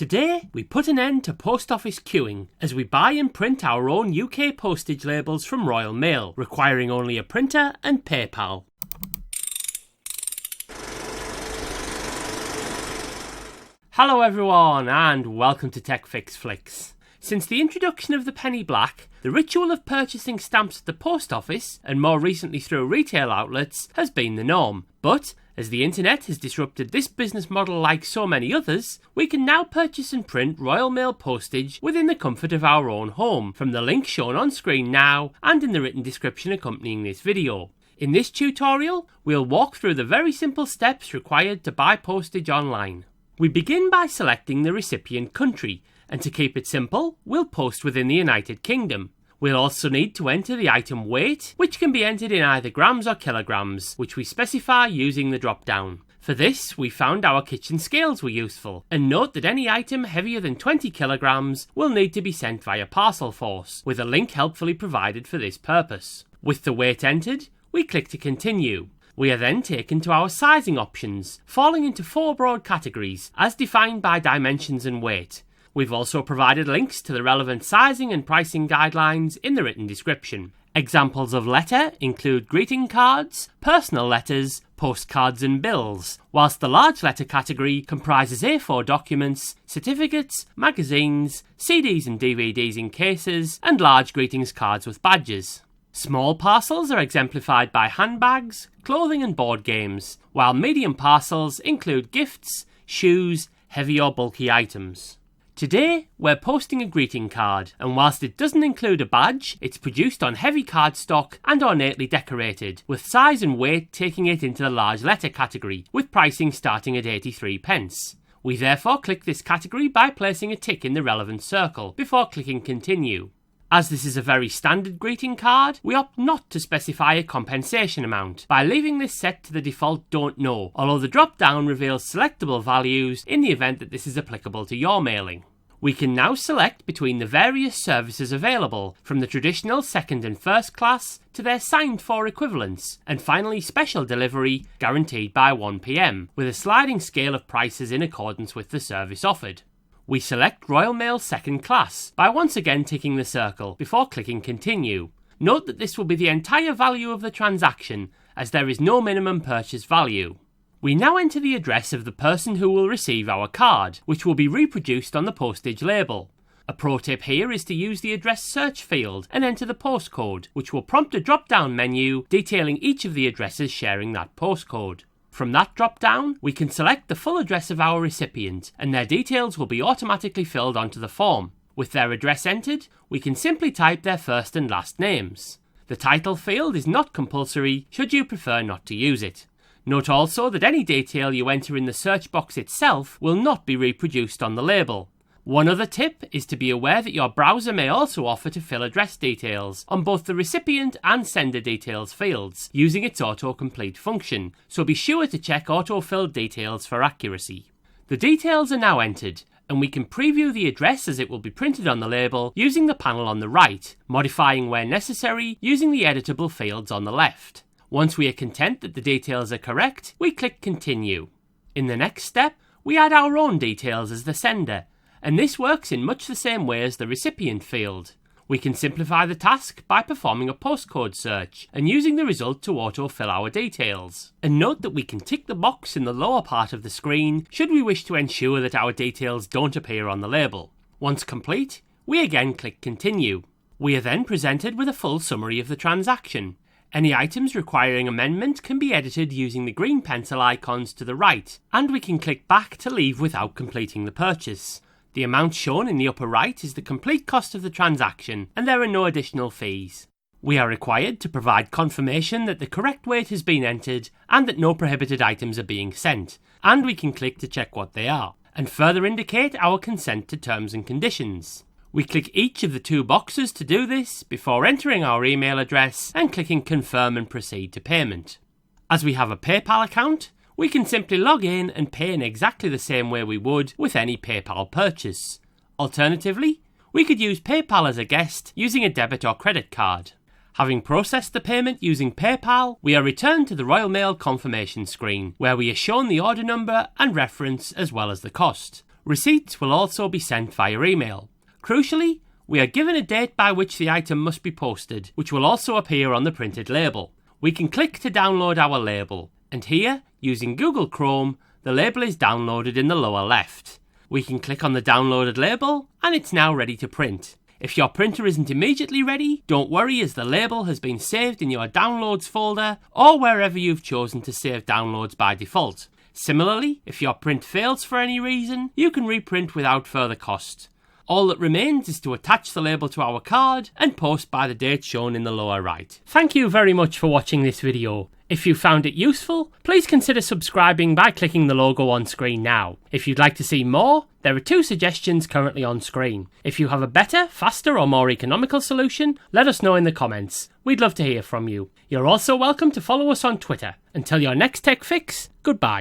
Today, we put an end to post office queuing as we buy and print our own UK postage labels from Royal Mail, requiring only a printer and PayPal. Hello everyone and welcome to Tech Fix Flicks. Since the introduction of the penny black, the ritual of purchasing stamps at the post office, and more recently through retail outlets, has been the norm. But as the internet has disrupted this business model like so many others, we can now purchase and print Royal Mail postage within the comfort of our own home, from the link shown on screen now and in the written description accompanying this video. In this tutorial, we'll walk through the very simple steps required to buy postage online. We begin by selecting the recipient country, and to keep it simple, we'll post within the United Kingdom. We'll also need to enter the item weight, which can be entered in either grams or kilograms, which we specify using the drop-down. For this, we found our kitchen scales were useful, and note that any item heavier than 20 kilograms will need to be sent via Parcel Force, with a link helpfully provided for this purpose. With the weight entered, we click to continue. We are then taken to our sizing options, falling into 4 broad categories, as defined by dimensions and weight. We've also provided links to the relevant sizing and pricing guidelines in the written description. Examples of letter include greeting cards, personal letters, postcards and bills, whilst the large letter category comprises A4 documents, certificates, magazines, CDs and DVDs in cases, and large greetings cards with badges. Small parcels are exemplified by handbags, clothing and board games, while medium parcels include gifts, shoes, heavy or bulky items. Today, we're posting a greeting card, and whilst it doesn't include a badge, it's produced on heavy cardstock and ornately decorated, with size and weight taking it into the large letter category, with pricing starting at 83p. We therefore click this category by placing a tick in the relevant circle, before clicking continue. As this is a very standard greeting card, we opt not to specify a compensation amount by leaving this set to the default don't know, although the drop-down reveals selectable values in the event that this is applicable to your mailing. We can now select between the various services available, from the traditional second and first class to their signed for equivalents, and finally special delivery guaranteed by 1 PM, with a sliding scale of prices in accordance with the service offered. We select Royal Mail second class by once again ticking the circle before clicking continue. Note that this will be the entire value of the transaction, as there is no minimum purchase value. We now enter the address of the person who will receive our card, which will be reproduced on the postage label. A pro tip here is to use the address search field and enter the postcode, which will prompt a drop-down menu detailing each of the addresses sharing that postcode. From that drop-down, we can select the full address of our recipient, and their details will be automatically filled onto the form. With their address entered, we can simply type their first and last names. The title field is not compulsory, should you prefer not to use it. Note also that any detail you enter in the search box itself will not be reproduced on the label. One other tip is to be aware that your browser may also offer to fill address details on both the recipient and sender details fields using its autocomplete function, so be sure to check autofill details for accuracy. The details are now entered, and we can preview the address as it will be printed on the label using the panel on the right, modifying where necessary using the editable fields on the left. Once we are content that the details are correct, we click continue. In the next step, we add our own details as the sender, and this works in much the same way as the recipient field. We can simplify the task by performing a postcode search and using the result to autofill our details. And note that we can tick the box in the lower part of the screen should we wish to ensure that our details don't appear on the label. Once complete, we again click continue. We are then presented with a full summary of the transaction. Any items requiring amendment can be edited using the green pencil icons to the right, and we can click back to leave without completing the purchase. The amount shown in the upper right is the complete cost of the transaction, and there are no additional fees. We are required to provide confirmation that the correct weight has been entered and that no prohibited items are being sent, and we can click to check what they are, and further indicate our consent to terms and conditions. We click each of the 2 boxes to do this before entering our email address and clicking confirm and proceed to payment. As we have a PayPal account, we can simply log in and pay in exactly the same way we would with any PayPal purchase. Alternatively, we could use PayPal as a guest using a debit or credit card. Having processed the payment using PayPal, we are returned to the Royal Mail confirmation screen, where we are shown the order number and reference as well as the cost. Receipts will also be sent via email. Crucially, we are given a date by which the item must be posted, which will also appear on the printed label. We can click to download our label, and here, using Google Chrome, the label is downloaded in the lower left. We can click on the downloaded label, and it's now ready to print. If your printer isn't immediately ready, don't worry, as the label has been saved in your downloads folder or wherever you've chosen to save downloads by default. Similarly, if your print fails for any reason, you can reprint without further cost. All that remains is to attach the label to our card and post by the date shown in the lower right. Thank you very much for watching this video. If you found it useful, please consider subscribing by clicking the logo on screen now. If you'd like to see more, there are 2 suggestions currently on screen. If you have a better, faster or more economical solution, let us know in the comments. We'd love to hear from you. You're also welcome to follow us on Twitter. Until your next tech fix, goodbye.